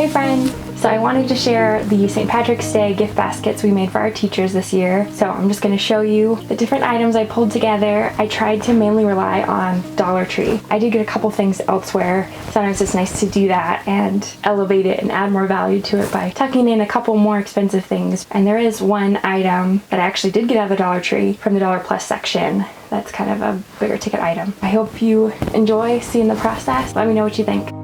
Hey friend! So I wanted to share the St. Patrick's Day gift baskets we made for our teachers this year. So I'm just going to show you the different items I pulled together. I tried to mainly rely on Dollar Tree. I did get a couple things elsewhere. Sometimes it's nice to do that and elevate it and add more value to it by tucking in a couple more expensive things. And there is one item that I actually did get out of the Dollar Tree from the Dollar Plus section. That's kind of a bigger ticket item. I hope you enjoy seeing the process. Let me know what you think.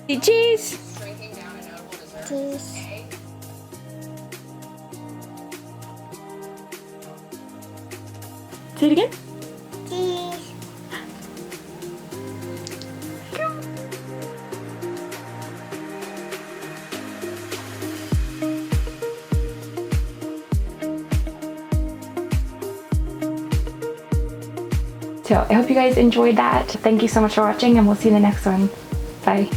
Cheese! Cheese. Say it again. Cheese. So I hope you guys enjoyed that. Thank you so much for watching and we'll see you in the next one. Bye.